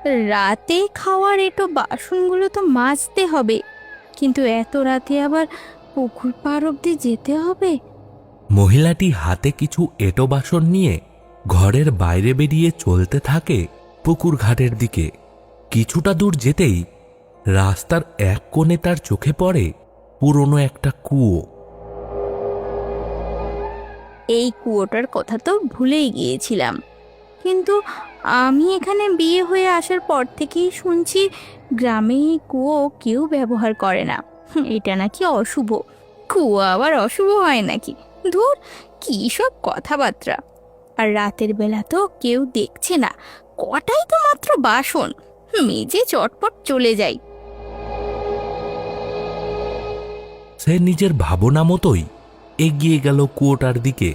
রাতে খাওয়ার এটো বাসনগুলো তো মাজতে হবে, কিন্তু এত রাতে আবার পুকুর পাড় অব্দি যেতে হবে। মহিলাটি হাতে কিছু এঁটো বাসন নিয়ে ঘরের বাইরে বেরিয়ে চলতে থাকে পুকুর ঘাটের দিকে। কিছুটা দূর যেতেই রাস্তার এক কোণে তার চোখে পড়ে পুরনো একটা কুয়ো। এই কুয়োটার কথা তো ভুলেই গিয়েছিলাম, কিন্তু আমি এখানে বিয়ে হয়ে আসার পর থেকেই শুনছি গ্রামে এই কুয়ো কেউ ব্যবহার করে না। এটা নাকি অশুভ। কুয়ো আবার অশুভ হয় নাকি? ধুর, কী সব কথাবার্তা! আর রাতের বেলা তো কেউ দেখছে না, কটাই তো মাত্র বাসন, মেজে চটপট চলে যাই। সে নিজের ভাবনা মতোই এগিয়ে গেল কুয়োটার দিকে।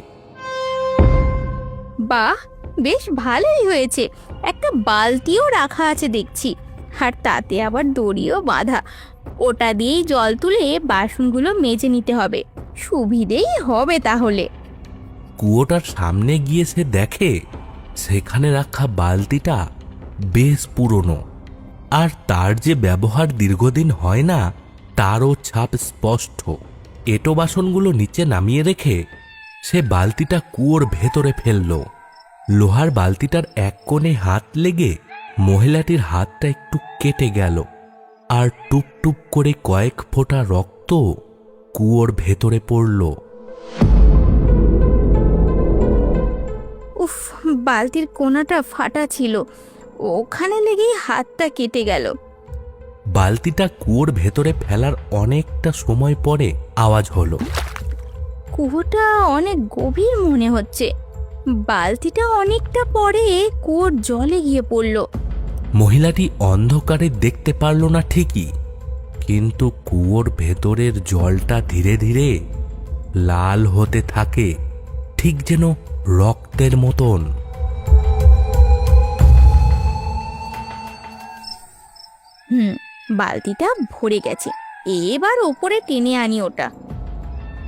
বাহ, বেশ ভালোই হয়েছে। একটা বালতিও রাখা আছে দেখছি, আর তাতে আবার দড়িও বাঁধা। ওটা দিয়েই জল তুলে বাসনগুলো মেজে নিতে হবে, সুবিধেই হবে তাহলে। কুয়োটার সামনে গিয়ে সে দেখে সেখানে রাখা বালতিটা বেশ পুরনো, আর তার যে ব্যবহার দীর্ঘদিন হয় না তারও ছাপ স্পষ্ট। এঁটো বাসনগুলো নিচে নামিয়ে রেখে সে বালতিটা কুয়োর ভেতরে ফেলল। লোহার বালতিটার এক কোণে হাত লেগে মহিলাটির হাতটা একটু কেটে গেল, আর টুপ টুপ করে কয়েক ফোঁটা রক্ত কুয়োর ভেতরে পড়ল। উফ, বালতির কোনাটা ফাটা ছিল, ওখানে লেগেই হাতটা কেটে গেল। বালতিটা কুয়োর ভেতরে ফেলার অনেকটা সময় পরে আওয়াজ হলো। কুয়োটা অনেক গভীর মনে হচ্ছে। বালতিটা অনেকটা পরে কুয়োর জলে গিয়ে পড়ল। মহিলাটি অন্ধকারে দেখতে পারল না ঠিকই, কিন্তু কুয়োর ভেতরের জলটা ধীরে ধীরে লাল হতে থাকে, ঠিক যেন রক্তের মতন। বালতিটা ভরে গেছে, এবার ওপরে টেনে আনি ওটা।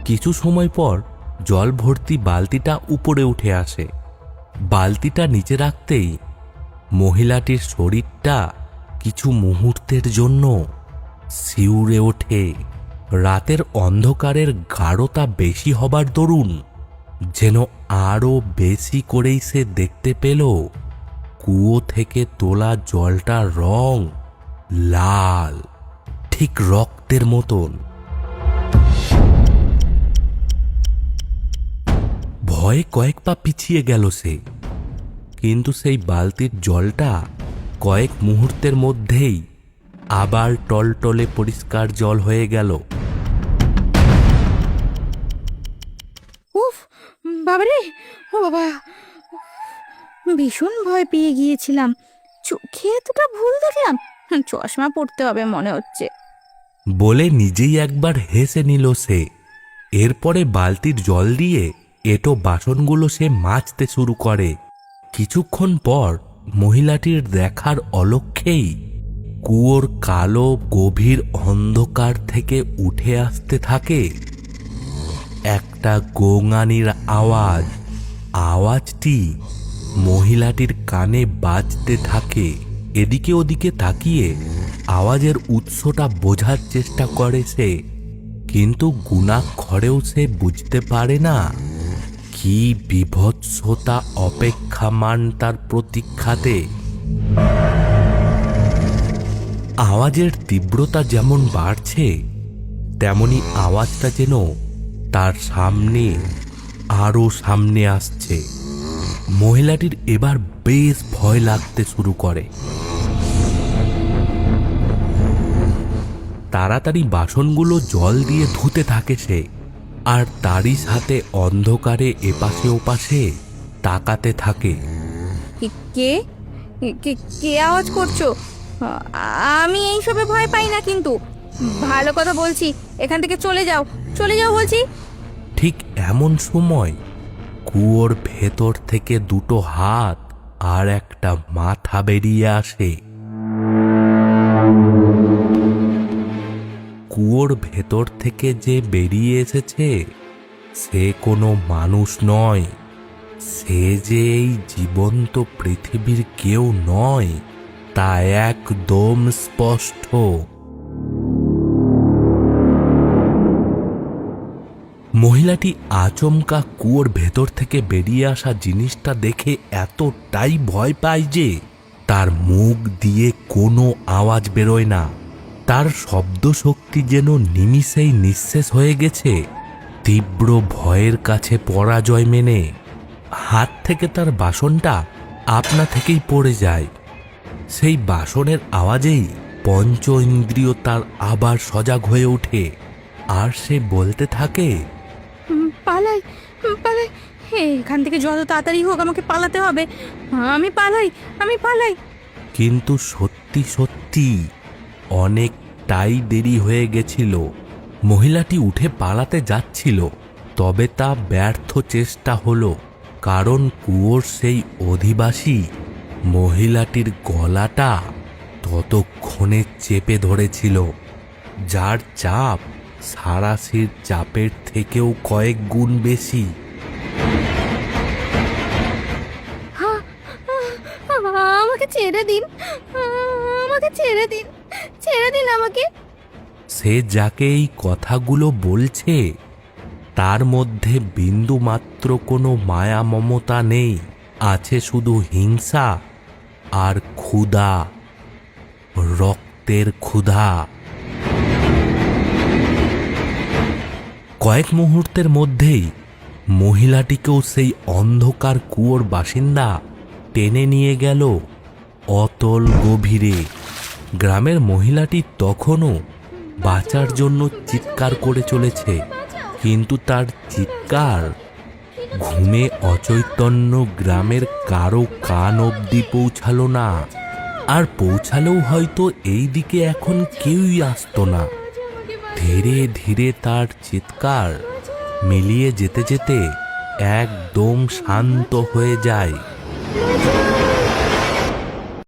কিছু সময় পর জল ভর্তি বালতিটা উপরে উঠে আসে। বালতিটা নিচে রাখতেই মহিলাটির শরীরটা কিছু মুহূর্তের জন্য শিউরে ওঠে। রাতের অন্ধকারের গাঢ়তা বেশি হবার দরুন যেন আরো বেশি করেই সে দেখতে পেল কুয়ো থেকে তোলা জলটার রং লাল, ঠিক রক্তের মতন। ভয়ে কয়েক পা পিছিয়ে গেল সে, কিন্তু সেই বালতির জলটা কয়েক মুহূর্তের মধ্যেই আবার টলটলে পরিষ্কার জল হয়ে গেল। উফ, বাবারে, ও বাবা, ভীষণ ভয় পেয়ে গিয়েছিলাম। চোখে এতটা ভুল দেখলাম, চশমা পড়তে হবে মনে হচ্ছে। বলে নিজেই একবার হেসে নিল সে। এরপরে বালতির জল দিয়ে এঁটো বাসনগুলো সে মাজতে শুরু করে। কিছুক্ষণ পর মহিলাটির দেখার অলক্ষ্যেই কুয়োর কালো গভীর অন্ধকার থেকে উঠে আসতে থাকে একটা গোঙানির আওয়াজ। আওয়াজটি মহিলাটির কানে বাজতে থাকে। এদিকে ওদিকে তাকিয়ে আওয়াজের উৎসটা বোঝার চেষ্টা করে সে, কিন্তু গুণাক্ষরেও সে বুঝতে পারে না কি বিভৎসতা অপেক্ষামান তার প্রতীক্ষাতে। আওয়াজের তীব্রতা যেমন বাড়ছে, তেমনি আওয়াজটা যেন তার সামনে আরো সামনে আসছে। মহিলাটির এবার বেশ ভয় লাগতে শুরু করে। তাড়াতাড়ি বাসনগুলো জল দিয়ে ধুতে থাকে সে, আর তারই সাথে অন্ধকারে এপাশে ওপাশে তাকাতে থাকে। কে কে কে আওয়াজ করছো? আমি এইসবে ভয় পাই না, কিন্তু ভালো কথা বলছি, এখান থেকে চলে যাও, চলে যাও বলছি। ঠিক এমন সময় কুয়োর ভেতর থেকে দুটো হাত আর একটা মাথা বেরিয়ে আসে। কুয়োর ভেতর থেকে যে বেরিয়ে এসেছে সে কোনো মানুষ নয়, সে যে এই জীবন্ত পৃথিবীর কেউ নয়, তা একদম স্পষ্ট। মহিলাটি আচমকা কুয়োর ভেতর থেকে বেরিয়ে আসা জিনিসটা দেখে এতটাই ভয় পায় যে তার মুখ দিয়ে কোনো আওয়াজ বেরোয় না। তার শব্দ শক্তি যেন নিমিষেই নিঃশেষ হয়ে গেছে। তীব্র ভয়ের কাছে পরাজয় মেনে হাত থেকে তার বাসনটা আপনা থেকেই পড়ে যায়। সেই বাসনের আওয়াজেই পঞ্চ ইন্দ্রিয় তার আবার সজাগ হয়ে ওঠে, আর সে বলতে থাকে, পালাই পালাই, এখান থেকে যত তাড়াতাড়ি হোক আমাকে পালাতে হবে। আমি পালাই। কিন্তু সত্যি সত্যি অনেকটাই দেরি হয়ে গেছিল। মহিলাটি উঠে পালাতে যাচ্ছিল, তবে তা ব্যর্থ চেষ্টা হলো, কারণ কুয়োর সেই অধিবাসী মহিলাটির গলাটা ততক্ষণে চেপে ধরেছিল, যার চাপ সারাশির চাপের থেকেও কয়েক গুণ বেশি। আমাকে ছেড়ে দিন, আমাকে। সে যাকে এই কথাগুলো বলছে তার মধ্যে বিন্দু মাত্র কোনো মায়া মমতা নেই, আছে শুধু হিংসা আর ক্ষুধা, রক্তের ক্ষুধা। কয়েক মুহূর্তের মধ্যেই মহিলাটিকেও সেই অন্ধকার কুয়োর বাসিন্দা টেনে নিয়ে গেল অতল গভীরে। গ্রামের মহিলাটি তখনও বাঁচার জন্য চিৎকার করে চলেছে, কিন্তু তার চিৎকার ঘুমে অচৈতন্য গ্রামের কারো কান অবধি পৌঁছালো না। আর পৌঁছালেও হয়তো এই দিকে এখন কেউই আসতো না। ধীরে ধীরে তার চিৎকার মিলিয়ে যেতে যেতে একদম শান্ত হয়ে যায়।